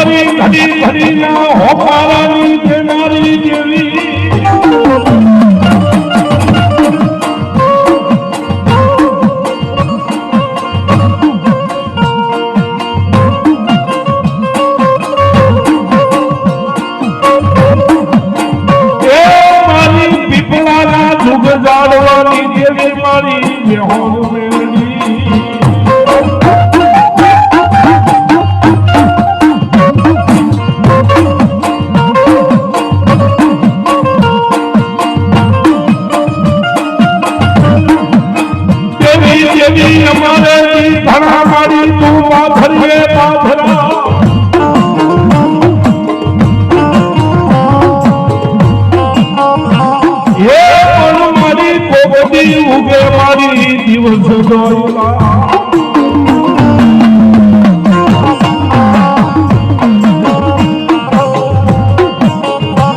મારી ઘડી ઘડી ના હોપારાની દેનારી દેવી જાડવાની દેવી મારી બેહોર મેળવી દેવી દેવી અમારે ઘણા મારી તું પાથરીએ પાથરા ઉગે મારી દિવસ જોયા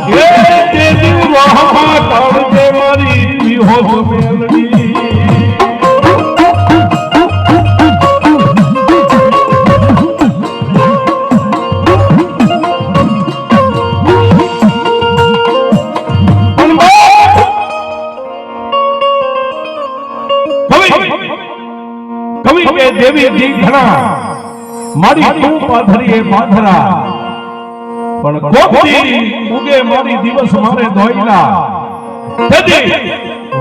એ દેવી વાહમાં કાળજે મારી વિહોર મેલડી દેવી જી ઘણા મારી તું પાથરીએ પાથરા પણ કોપી ઉગે મારી દિવસ મારે ધોઈલા તેથી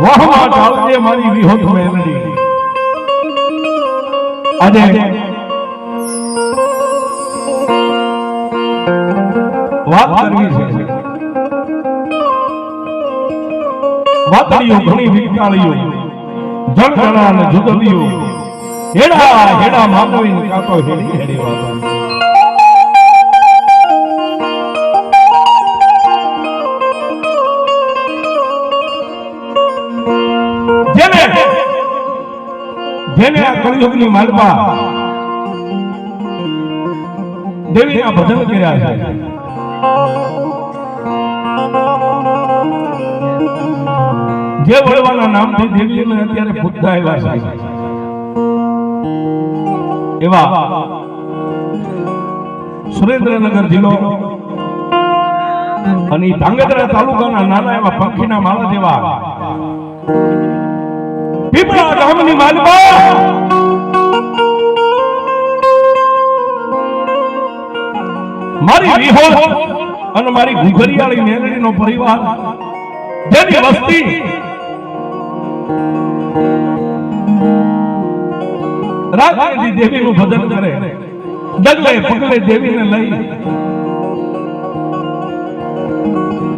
વાહમાં ઢાળજે મારી વિહોત મેલડી આજે વાત કરવી છે વાતડીઓ ઘણી વિકટાળીઓ જળગણા અને જુદલીઓ હેડા હેડા માનવી કાતો હેડી હેડી વાતો જેને આ કળિયુગની માલપા દેવીના ભજન કર્યા છે જે વડવાના નામથી દેવીને અત્યારે પૂજતા આવ્યા છે એવા સુરેન્દ્રનગર જિલ્લો અને ધાંગધ્રા તાલુકાના નાના એવા પંખીના માળા જેવા પીપળા ગામની માલપા મારી વિહોર અને મારી ઘુઘરિયાળી મેલડીનો પરિવાર જેની વસ્તી રાધાજી દેવીનું ભજન કરે ડગલે પગલે દેવીને લઈ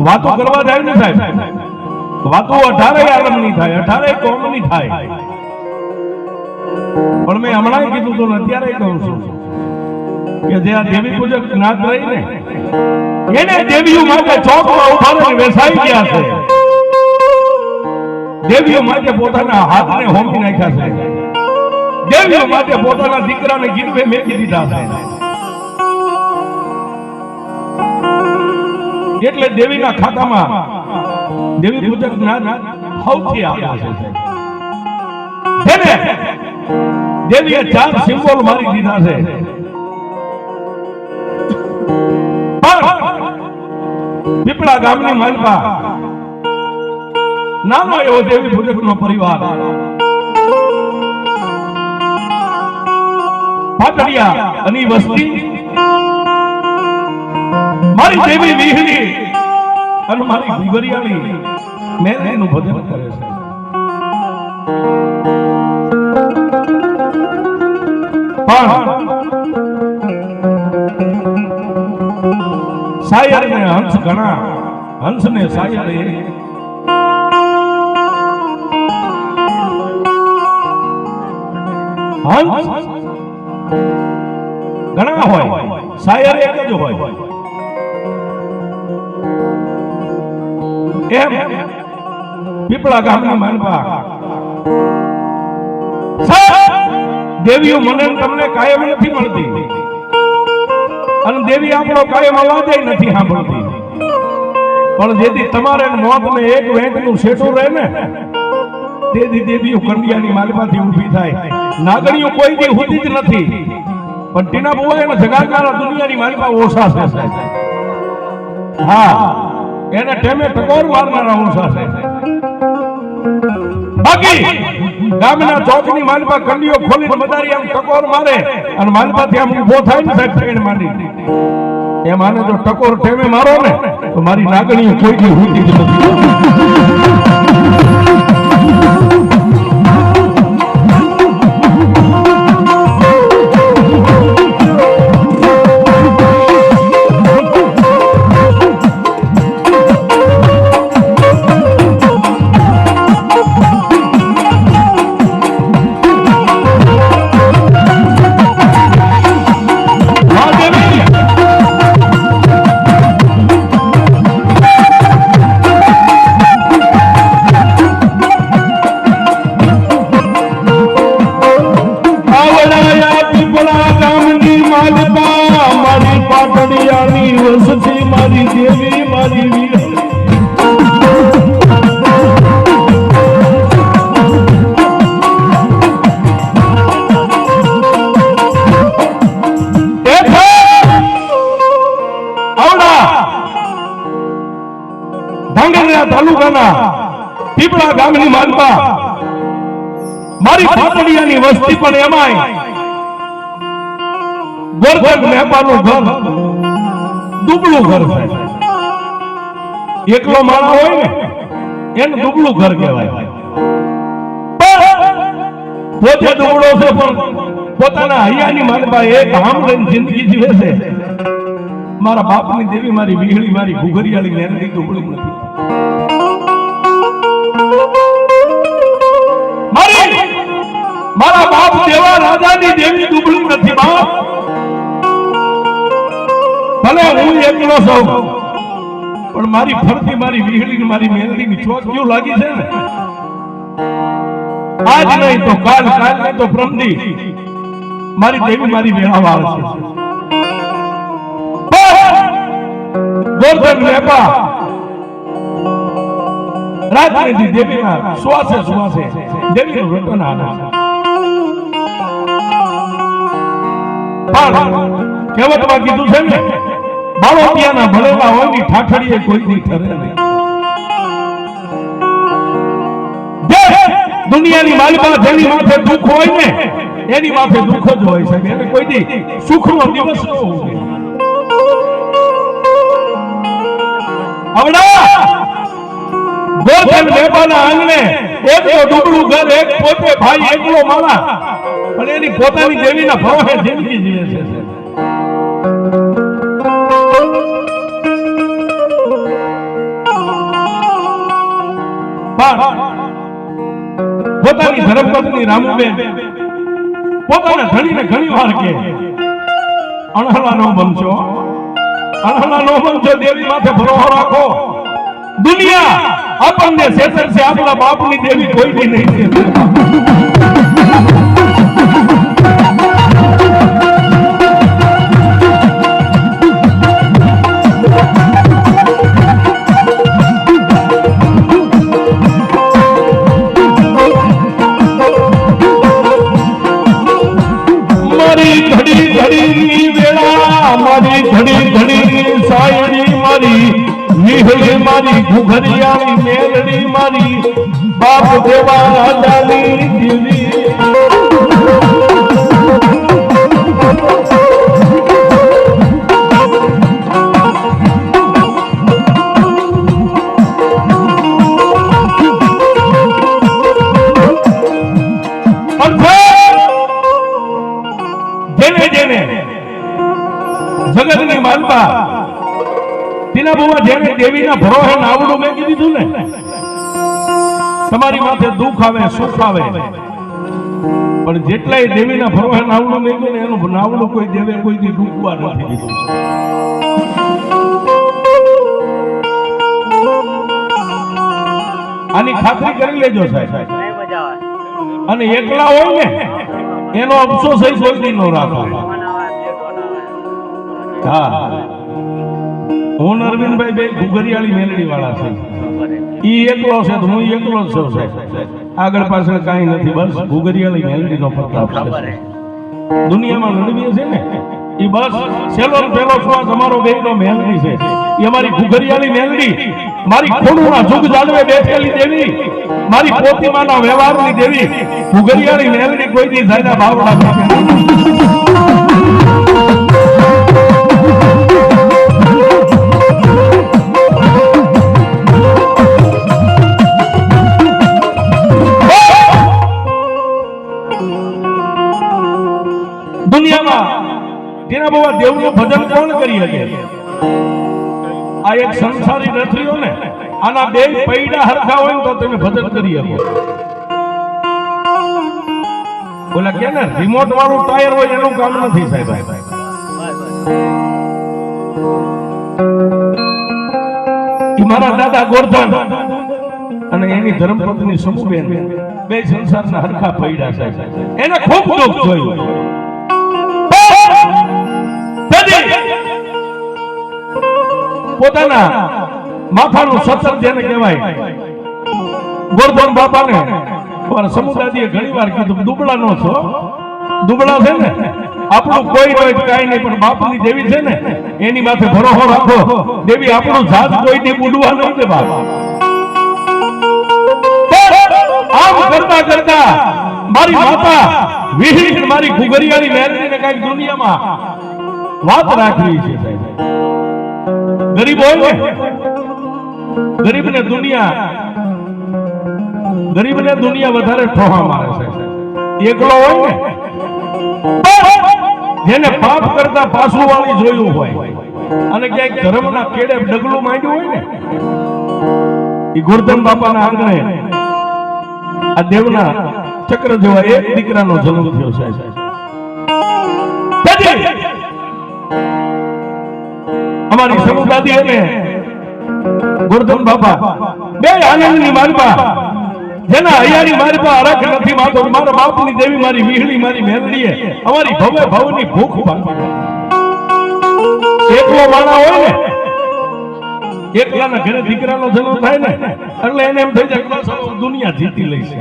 વાતો કરવા જાય ને સાહેબ વાતો 18 આલમની થાય 18 કોમની થાય પણ મેં હમણાં કીધું તો અત્યારે કહું છું કે જે આ દેવી પૂજક નાથ રહી ને એને દેવીઓ માટે ચોકમાં ઉભારીને બેસાઈ ગયા છે દેવીઓ માટે પોતાના હાથને હોમી નાખ્યા છે દેવીઓ માટે પોતાના દીકરાને ગીરવે મેકી દીધા છે એટલે દેવીના ખાતામાં દેવી પૂજક નાથ સૌથી આગળ છે જેને દેવીએ 4 સિમ્બોલ મારી દીધા છે પીપળા ગામની માલપા નાનો એવો દેવી પૂજકનો પરિવાર પાટડિયા અને વસ્તી મારી દેવી વિહળી અને મારી ઘુઘરિયાળી મેલડીનું ભજન કરે છે પણ શાયર ને હંસ ઘણા હંસ ને શાયર હંસ ઘણા હોય શાયર એક જ હોય એમ પીપળા ગામની માલપા દેવીઓ મને તમને કાયમ નથી મળતી અને દેવી આપણો કાયમ અવાજ નથી સાંભળતી પણ જેથી તમારે મોતને એક વેંટનું શેઠું રહે ને તેથી દેવીઓ કંડિયાની માલપાથી ઊભી થાય નાગણીઓ કોઈ દી હોતી જ નથી પણ ટીના બુઆ એને જગાડનારા દુનિયાની મારી પાસે ઓછા છે સાહેબ. હા, એને ટેમે ટકોર મારનારા ઓછા છે. બાકી ગામના ચોકની માલપા કંડીઓ ખોલીને મદારી આમ ટકોર મારે અને માલપાથી આમ ઊભો થાય ને સાહેબ ઠેણ માંડી એ માને જો ટકોર ટેમે મારો ને તો મારી નાગણી કોઈ દી હુતી જ નથી. મારી દેવી મારી વીર તાલુકાના પીપળા ગામની માલપા મારી પાટડિયાની વસ્તી પણ એમાંય ગોરધન મહેપાનું ઘર દુબળું ઘર છે. એકલો માણસ હોય ને એને દુબળું ઘર કહેવાય. પોતે દુબળો છે પણ પોતાના હૈયાની માલપા એક આમ લઈને જિંદગી જીવે છે. મારા બાપની દેવી મારી વીહળી મારી ઘુઘરિયાળી મેરડી દુબળી નથી. મારા બાપ દેવા રાજાની દેવી દુબળી નથી બાપ. ભલે હું એકલો છું પણ મારી ફરતી મારી વીહળી મારી મેરડીની ચોક કેવું લાગી છે ને આજ નહીં તો કાલ કાલ નહીં તો પ્રમદી મારી દેવી મારી વેળાવાળ છે. ગોરધન મેપા રાજની દેવીના શ્વાસે શ્વાસે દેવીનું રટન આવે છે. પણ કહેવતમાં કીધું છે ને બાળોટિયાના ભણેલા હોય ની ઠાઠડીએ કોઈ દી ઠરે નહીં. દુનિયાની માલિકા જેની માથે દુઃખ હોય ને એની માથે દુઃખ જ હોય છે. એને કોઈ દી સુખનો દિવસ ન હોય. ગોરધન મેપાના આંગણે એકલો ડુબળું ઘર એક પોતે ભાઈ એકલો માળા પણ એની પોતાની દેવીના ભરોસે જિંદગી જીવે છે. પોતાની ધર્મપત્ની રામુબેન પોતાના ધણીને ઘણી વાર કે અણહલા નો બનશો, અણહલા નો બનશો, દેવી માથે ભરોસો રાખો. દુનિયા આપણને છેતરશે, આપણા બાપની દેવી કોઈ દી નહીં છેતરે. ઘડી ઘડીની વેળા મારી ઘડી ઘડીની સાયડી મારી વીહળી મારી ઘુઘરિયાળી મેલડી મારી બાપ દેવા રાજાની દેવી. જગતની માલપા ટીના બુઆ જેને દેવીના ભરોસે નાવડું મેકી દીધું ને તમારી માથે દુઃખ આવે સુખ આવે પણ જેટલાય દેવીના ભરોસે નાવડું મેક્યું ને એનું નાવડું કોઈ દેવે કોઈ દી ડૂબવા નથી દીધું. આની ખાતરી કરી લેજો સાહેબ. અને એકલા હોય ને એનો અફસોસ કોઈ દી ન રાખો. હા, હું અરવિંદભાઈ બે ઘુઘરિયાળી મેલડી વાળા છે. ઈ એકલો છે તો હું એકલો જ છું સાહેબ. આગળ પાછળ કાંઈ નથી, બસ ઘુઘરિયાળી મેલડીનો પ્રતાપ છે. દુનિયામાં લડવીએ છે ને એ બસ છેલ્લો ને પહેલો શ્વાસ અમારો બેનો મેલડી છે. એ અમારી ઘુઘરિયાની મેલડી, મારી ખોડુના જુગ જાળવે બેઠેલી દેવી, મારી પોતીમાના વ્યવહારની દેવી, ઘુઘરિયાની મેલડી કોઈ દી જાયના ભાવડા નાખે. દુનિયામાં તેના બાબા દેવનું ભજન કોણ કરી શકે? આ એક સંસારી રથરીઓ ને આના બે પૈડા હરખા હોય ને તો તમે ભજન કરી શકો. બોલા કે ને રિમોટ વાળું ટાયર હોય એનું કામ નથી સાહેબ. મારા દાદા ગોરધન અને એની ધર્મપત્ની સમૂહબેન બે સંસારના હરખા પૈડા છે. એને ખૂબ દુઃખ જોયું. પોતાના માથાનું સત્સંગ જેને કહેવાય, ગોરધન બાપાને સમુદાયે ઘણી વાર કીધું દુબળા નો છો, દુબળા છે ને આપણું કોઈ હોય કાંઈ નહીં, પણ બાપની દેવી છે ને એની માથે ભરોસો રાખો. દેવી આપણું જાત કોઈ દી બુડવા નહીં દે બાપ. આમ કરતા કરતા મારી માતા વિહળી મારી ઘુઘરિયાની મેરડીને કાંઈક દુનિયામાં વાત રાખવી છે. ગરીબ હોય ને, ગરીબને દુનિયા વધારે ઠોહા મારે છે. એકલો હોય ને, જેને પાપ કરતા પાછું વાળી જોયું હોય અને ક્યાંક ધર્મના કેડે ડગલું માંડ્યું હોય ને, એ ગોરધન બાપાના આંગણે આ દેવના ચક્ર જેવા એક દીકરાનો જન્મ થયો છે. અમારી સમુદાય અને ગોરધન બાપા બે આનંદની માલપા, જેના હૈયાની માલપા અરખ નથી માતો. મારા બાપની દેવી મારી વિહળી મારી મેલડીએ અમારી ભવે ભવની ભૂખ ભાંગી. એકલો માણા હોય ને, એકલાના ઘરે દીકરાનો જન્મ થાય ને એટલે એને એમ થઈ જાય દુનિયા જીતી લઈ છે.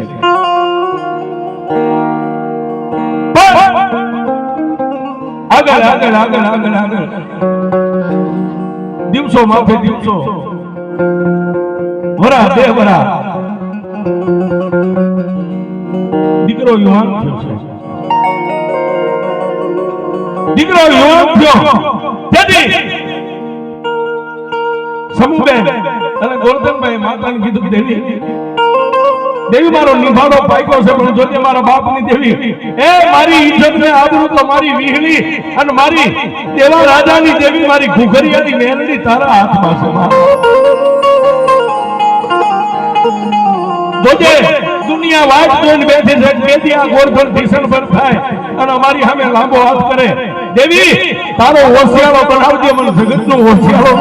આગળ આગળ આગળ આગળ આગળ દિવસો માથે દિવસો, વરા બે વરા, દીકરો યુવાન થયો છે. દીકરો યુવાન થયો સમૂહબેન અને ગોરધનભાઈ માતાને કીધું દેવી દેવી મારો નિભાડો પાક્યો છે, પણ જોજે મારા બાપની દેવી એ મારી ઇજ્જત ને આબરૂ તો મારી વિહળી અને મારી દેવા રાજાની દેવી મારી ઘુઘરિયાની મેલડી તારા હાથમાં છે. જોજે દુનિયા વાટ જોઈને બેઠી છે, કેદી આ ગોરધન ભીષણ પર થાય અને અમારી સામે લાંબો હાથ કરે. દેવી તારો હોશિયારો બનાવજે, મને જગતનો હોશિયારો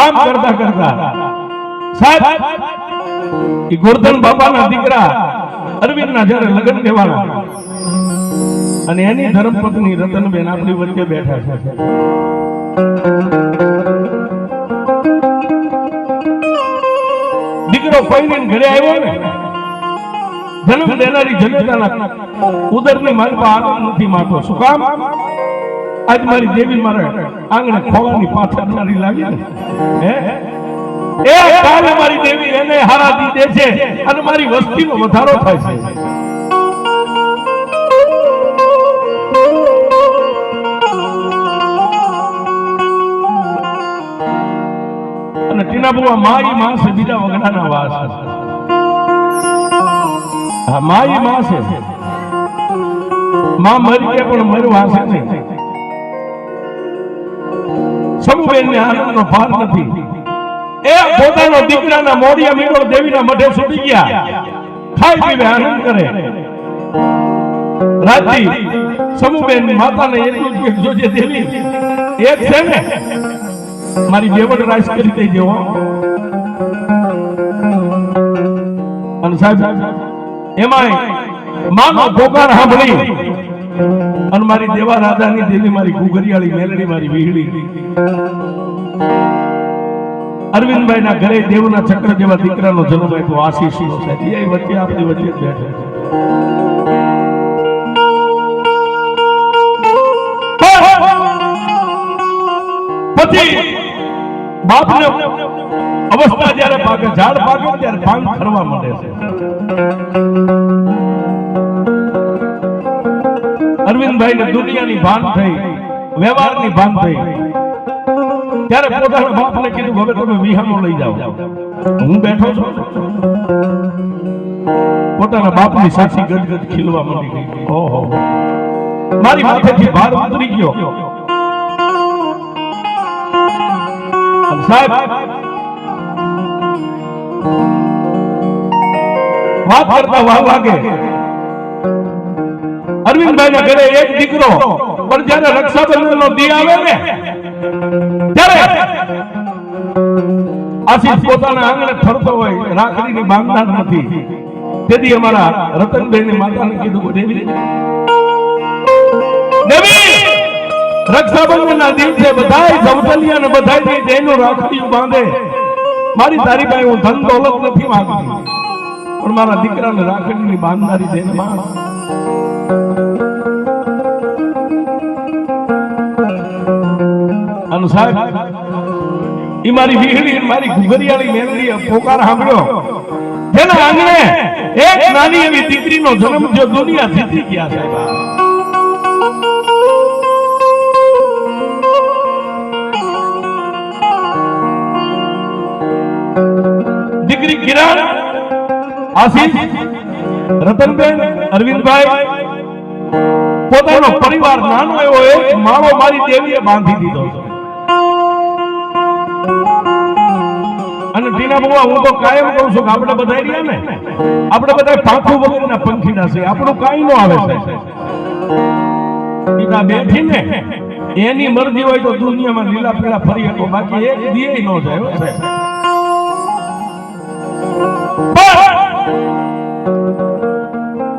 આમ કરતા કરતા સાહેબ ગોરધન બાપાના દીકરા અરવિંદના જ્યારે લગ્ન દેવાના અને એની ધર્મપત્ની રતનબેન આપણી વચ્ચે બેઠા છે. દીકરો પૈણીને ઘરે આવ્યો ને, જન્મ દેનારી જનતાના ઉદરની માલપા આનંદ નથી માતો. શું કામ? આજ મારી દેવી મારા આંગણે ખોવાની પાછળનારી લાગી ને, હે એ કાલે મારી દેવી એને હારા દી દે છે અને મારી વસ્તીનો વધારો થાય છે. અને ટીના બુઆ માઈ માં છે, બીજા વગડાના વાસ છે. હા, માઈ માં છે, માં મરી ગયા પણ મરવા છે નહીં. સમુબેન ને આનંદનો પાર નથી. એ પોતાનો દીકરાના મોડિયા મીંડોળ દેવીના મઢે છૂટી ગયા, ખાઈ પીવે આનંદ કરે. રાજી સમુબેન માતાને એટલું જ કે જોજે દેવી એક છે ને મારી બેવડ રાજ કરી દેજે હો. અને સાહેબ એમાંય માનો પોકાર સાંભળી અને મારી દેવા રાધાની દેવી, મારી ગુગરિયાળી મેલડી, મારી વીહડી અરવિંદભાઈ ના ઘરે દેવના ચક્ર જેવા દીકરાનો જન્મ આપ્યો. આશીષ નો સાહેબ એ વચ્ચે આપણી વચ્ચે બેઠો. પછી બાપને અવસ્થા જ્યારે પાકે, ઝાડ પાકે ત્યારે ભાંગ ખરવા માંડે છે. અરવિંદભાઈ ને દુનિયાની ભાન થઈ, વ્યવહારની ભાન થઈ. ત્યારે પોતાના બાપને કીધું હવે તમે વિહામો લઈ જાઓ, હું બેઠો છું. પોતાના બાપની સાચી ગદગદ ખીલવા માંડી ગઈ. ઓહો, મારી માથેથી ભાર ઉતરી ગયો. સાહેબ વાત કરતા વાર લાગે. અરવિંદભાઈ ના ઘરે એક દીકરો, પણ જયારે રક્ષાબંધન નો દી આવે ને ત્યારે આશીષ પોતાના આંગણે ફરતો હોય, રાખડીની બાંધનાર નથી. તેથી અમારા રતનભાઈ ની માતાને કીધું, દેવી દેવી રક્ષાબંધન ના દિવસે બધાય સૌતલિયા ને બધાય તેનું રાખડીયું બાંધે. મારી તારી પાસે હું ધન દોલત નથી માંગતી, પણ મારા દીકરાને રાખડીની બાંધનારી દે માં. અને સાહેબ ઈ મારી વીહડી, મારી ઘુઘરિયાળી મેલડી પોકાર સાંભળ્યો. જેના આંગણે એક નાની એવી દીકરીનો જન્મ થયો, દુનિયા જીતી ગયા સાહેબ. દીકરી કિરણ, આશીષ, રતનબેન, અરવિંદભાઈ, પોતાનો પરિવાર નાનો એવો એક માળો મારી દેવીએ બાંધી દીધો. અને ટીના બુઆ, હું તો કાયમ કહું છું કે આપણે બધા રહ્યા ને, આપણે બધા પાંખું વગરના પંખીડા છે, આપણું કાઈ નો આવે છે. ઈતા બેઠી ને એની મરજી હોય તો દુનિયામાં લીલા પીળા ફરી શકો, બાકી એક દીએ નો જાય છે.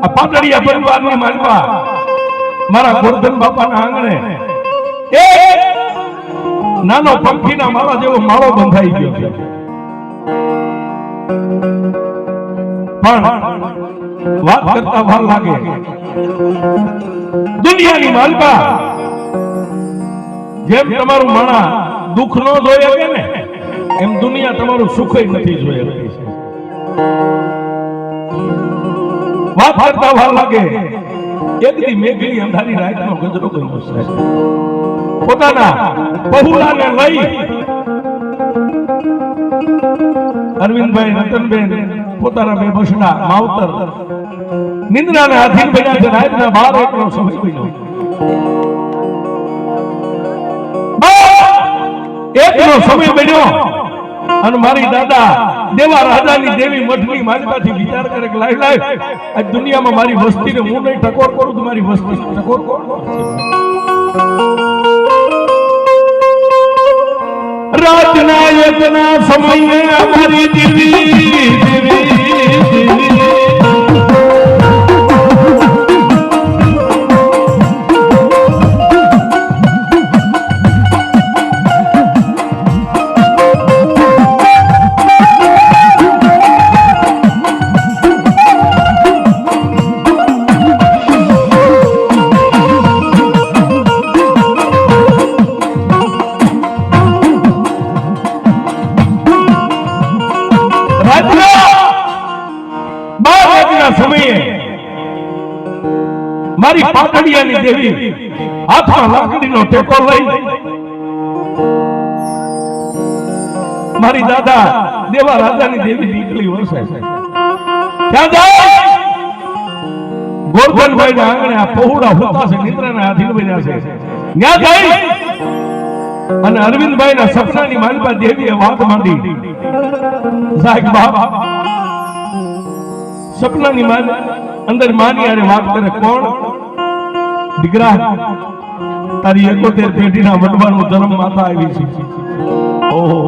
આ પાટડિયા પરિવારની માલપા મારા ગોરધન બાપાના આંગણે એક નાનો પંખીના માળા જેવો માળો બંધાઈ ગયો છે. પણ વાત કરતા વાર લાગે. દુનિયાની માલપા જેમ તમારું માણા દુઃખ નો જોઈ શકે ને, એમ દુનિયા તમારું સુખ નથી જોઈ શકતી. વાત કરતા વાર લાગે. એક દી મેઘલી અંધારી રાતનો ગજરો કર્યો છે. પોતાના પહુલાને લઈ અરવિંદભાઈ, રતનબેન, પોતાના બે બસડા માવતર નિંદ્રાના આધીન બન્યા છે. રાતના 12 નો સમય બન્યો. એકનો સમય બન્યો અને મારી દાદા દેવા રાજાની દેવી મઠની માલિકાથી વિચાર કરે કે લાઈ લાઈ આ દુનિયામાં મારી વસ્તીને હું નહીં ટકોર કરું તો મારી વસ્તી ટકોર કોણ કરશે? રાતના એકના સમયે અમારી દેવી દેવી મારી પાટડિયાની દેવી હાથમાં લાકડીનો ટેકો લઈ મારી દાદા દેવા રાજાની દેવી દીકરી વરસે ક્યાં જાય? ગોરધનભાઈ ના આંગણે આ પહોળા હોતા છે, નિદ્રાના આધીન બન્યા છે, ત્યાં જાય. અને અરવિંદભાઈ ના સપનાની માલપા દેવીએ વાત માંડી, સાહેબ બાપ સપનાની માલ અંદર માની આરે વાત કરે, કોણ? દીકરા, તારી 71 પેઢીના વડવાનો જન્મ માતા આવી છે. ઓહો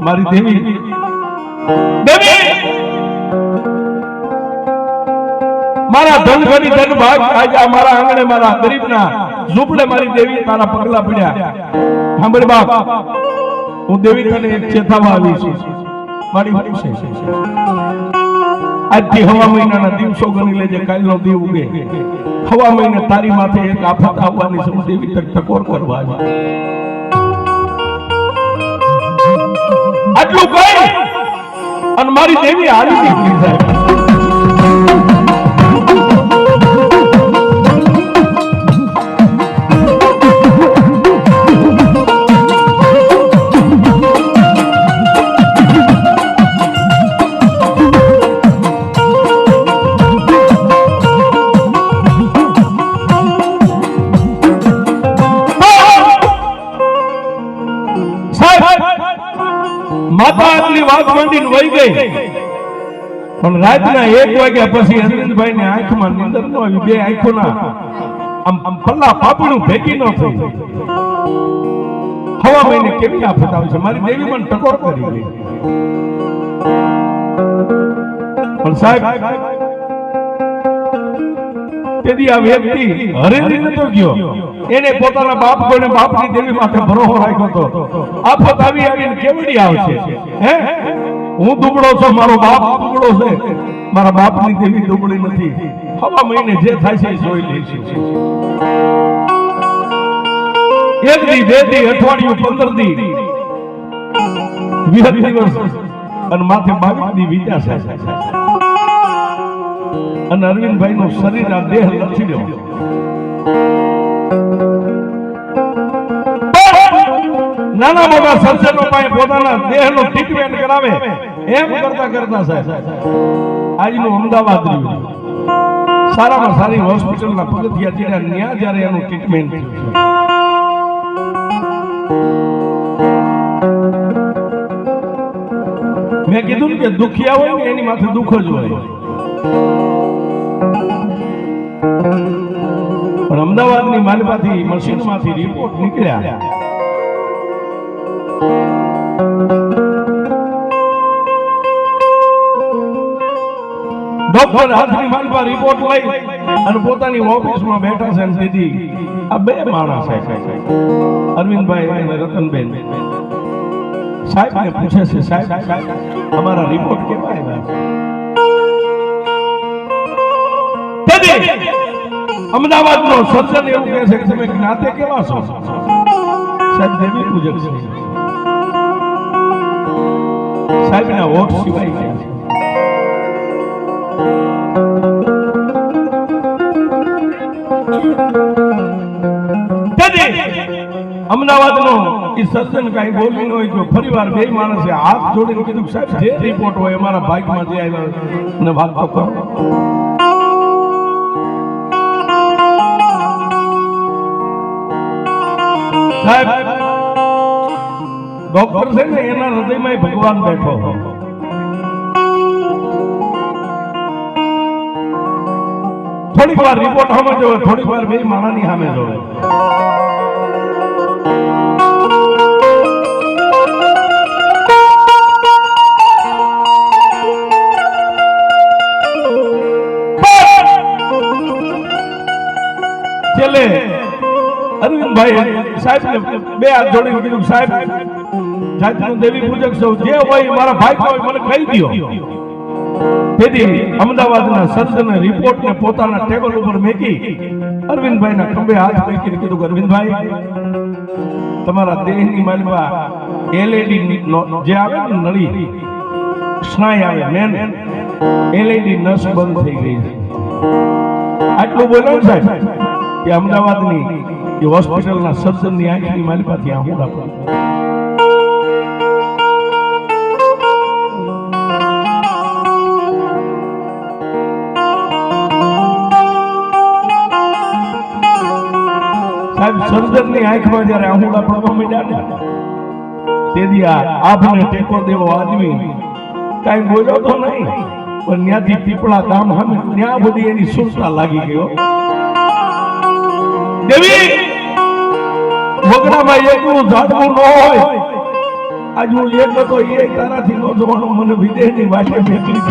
મારી દેવી, દેવી મારા ધન ઘડી ધન ભાગ આજે મારા આંગણે મારા ગરીબના ઝૂંપડે મારી દેવી તારા પગલા પડ્યા. સાંભળ બાપ, હું દેવી તને એક ચેતવવા આવી છું. મારી વાત છે, આજથી હવા મહિનાના દિવસો ગણી લેજે, કાલનો દી ઉગે. હવા મહિને તારી માથે એક આફત આવવાની છે. હું દેવી તક ટકોર કરવા આવી. આટલું કહી અને મારી દેવી હારી નીકળી જાય. માતા આટલી વાત માંડીને વહી ગઈ, પણ રાતના 1 વાગ્યા પછી અરવિંદભાઈ ની આંખમાં નીંદર ન આવી. બે આંખોના આમ પલ્લા પાપણું ભેગી ન થઈ. હવા મહિને કેવી આફત આવશે? મારી દેવી મને ટકોર કરી ગઈ. પણ સાહેબ તેથી આ વ્યક્તિ હરેરી નતો ગયો. એને પોતાના બાપ કોને બાપની દેવી માથે ભરોસો રાખ્યો હતો. આફત આવી આવીને કેવડી આવશે? હે, હું દુબળો છું, મારો બાપ દુબળો છે, મારા બાપની દેવી દુબળી નથી. હવા મહિને જે થાય છે જોઈ લઈશું. 1 દી 2 દી અઠવાડિયું 15 દી 20 દિવસ અને માથે 22 દી વીત્યા છે. અને અરવિંદભાઈ નું શરીર આ દેહ લથડ્યો. નાના મોટા સર્જનો પાસે પોતાના દેહનો ટ્રીટમેન્ટ કરાવે એમ કરતા કરતા સાહેબ આજનું અમદાવાદ રહ્યું. સારામાં સારી હોસ્પિટલના પગથિયા ચડ્યા, ત્યાં જ્યારે એનું ટ્રીટમેન્ટ થયું. મેં કીધું ને કે દુખિયા હોય ને એની માથે દુઃખ જ હોય. પણ અમદાવાદની માલપાથી મશીનમાંથી રિપોર્ટ નીકળ્યા. ડોક્ટર હાથની માલપા રિપોર્ટ લઈ અને પોતાની ઓફિસમાં બેઠા છે. દીદી આ 2 માણસ છે, અરવિંદભાઈ અને રતનબેન. સાહેબને પૂછે છે, સાહેબ અમારા રિપોર્ટ કેવા આવ્યા? અમદાવાદનો સર્જન એવું કહે છે કે તમે જ્ઞાતે કેવા છો? સાહેબ દેવી પૂજક છે. સાહેબના હોઠ સિવાય ગયા છે. અમદાવાદનો ઈ સર્જન કઈ બોલી ન હોય તો ફરીવાર 2 માણસે હાથ જોડીને કીધું, સાહેબ જે રિપોર્ટ હોય અમારા ભાગમાં જે આવ્યો ને વાત તો કરો. સાહેબ ડોક્ટર છે ને એના હૃદયમાં ભગવાન બેઠો. થોડીક વાર રિપોર્ટ સામે જોવે, થોડીક વાર 2 માણાની સામે જોવે. છેલ્લે અરવિંદભાઈ સાહેબ ને 2 હાથ જોડીને કીધું, સાહેબ જાતનું દેવી પૂજક છો, જે હોય મારા ભાઈ હોય મને કહી દો. તેથી અમદાવાદના સર્જને રિપોર્ટને પોતાના ટેબલ ઉપર મેકી અરવિંદભાઈના ખંભે હાથ મૂકીને કીધું, અરવિંદભાઈ તમારા દેહની માલમાં એલઈડી જે આવે ને નળી સ્નાય આવે મેન એલઈડી નસ બંધ થઈ ગઈ છે. આટલું બોલ્યો સાહેબ કે અમદાવાદની એ હોસ્પિટલના સર્જનની આંખની માલપાથી આંખું રાખો. સાહેબ સર્જનની આંખમાં જ્યારે આહુડા પડવા માંડ્યા ને તેથી આભને ટેકો દેવો આદમી કાંઈ બોલ્યો તો નહીં, પણ ત્યાંથી પીપળા ગામ સામે ત્યાં બધી એની સુરતા લાગી ગયો. દેવી વગડામાં એકલું ઝાડવું ન હોય, આજ હું એક હતો એ તારાથી નો જોવાનું મને વિદેહની વાટે મેકલી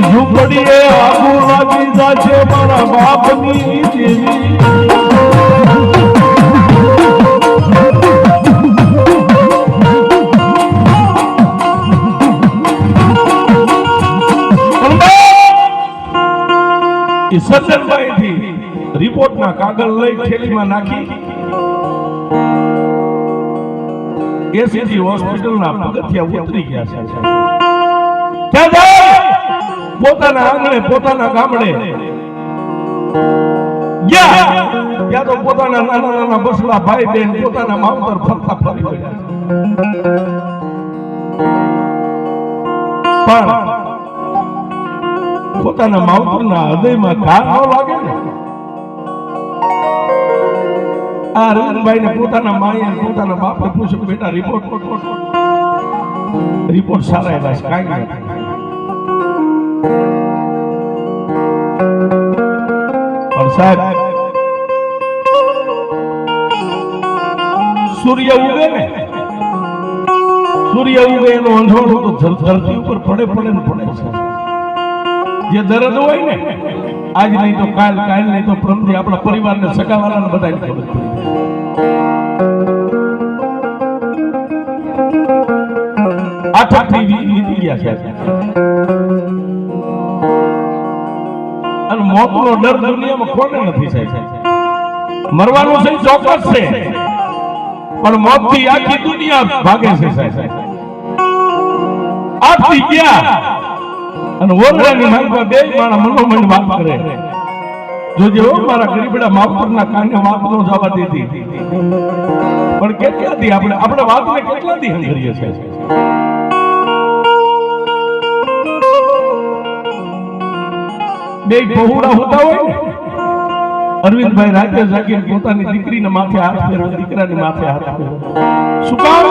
ઝૂંપડીએ આગુ લાગી જાશે મારા બાપની દેવી. સજ્જનભાઈથી રિપોર્ટના કાગળ લઈ થેલીમાં નાખી એસીજી હોસ્પિટલના પગથિયા ઉતરી ગયા છે. ક્યાં જાય? પોતાના આંગણે પોતાના ગામડે ગયા ત્યાં તો પોતાના નાના નાના બસલા ભાઈ બહેન પોતાના માવતર ફરતા ફરી ગયા. પણ પોતાના માવતરના હૃદયમાં ઘા ન લાગે ને. આ રવિભાઈને પોતાના માએ પોતાના બાપે પૂછ્યું, બેટા રિપોર્ટ સારા આવ્યા છે, કાંઈ નથી. પણ સાહેબ સૂર્ય ઉગે ને, સૂર્ય ઉગે એનો અંધારો તો ધરતી ઉપર પડે પડે ને પડે છે. જે દર્દ હોય ને આજ નહીં તો કાલ, કાલ નહીં તો પરમથી આપણા પરિવારને સગાવાલાને બધાને ખબર પડી. આઠ વીતી ગયા છે અને મોતનો ડર દુનિયામાં કોને નથી સાહેબ. મરવાનું છે ચોક્કસ છે, પણ મોતથી આખી દુનિયા ભાગે છે સાહેબ. આથી ગયા અને ઓરડાની માલમાં બે માણા મનોમન વાત કરે. જોજે મારા ગરીબડા માવતરના કાને વાત નો જવા દેતી. પણ કેટલાથી આપણે વાતને કેટલાથી હંગરીએ છે. બે બહુડા હોતા હોય ને, અરવિંદભાઈ રાતે જાગીને પોતાની દીકરીને માથે હાથ ફેરવે, દીકરાની માથે હાથ ફેરવે. શું કામ?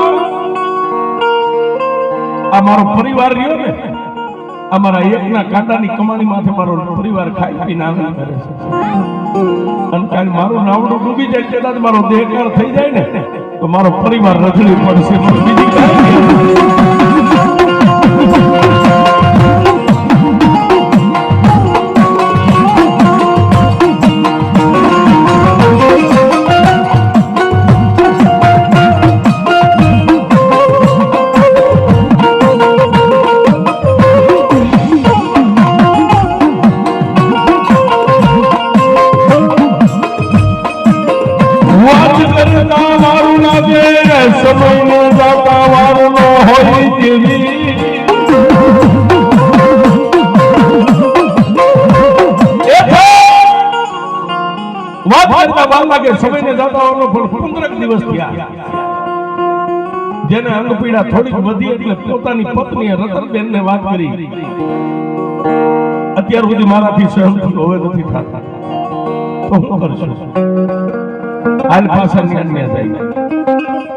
આ મારો પરિવાર રહ્યો ને, અમારા એકના કાંટાની કમાણી માથે મારો પરિવાર ખાઈ પીને આનંદ કરે છે. અને કાલે મારું નાવડું ડૂબી જાય કદાચ મારો દેહકાર થઈ જાય ને તો મારો પરિવાર રખડી પડશે. બીજી કાંઈ જેને અંગપીડા થોડીક વધી એટલે પોતાની પત્નીએ રતનબેન ને વાત કરી, અત્યાર સુધી મારાથી સહન હવે નથી થતા તો હું કરશું. હાલ પાછા ન્યા જાય.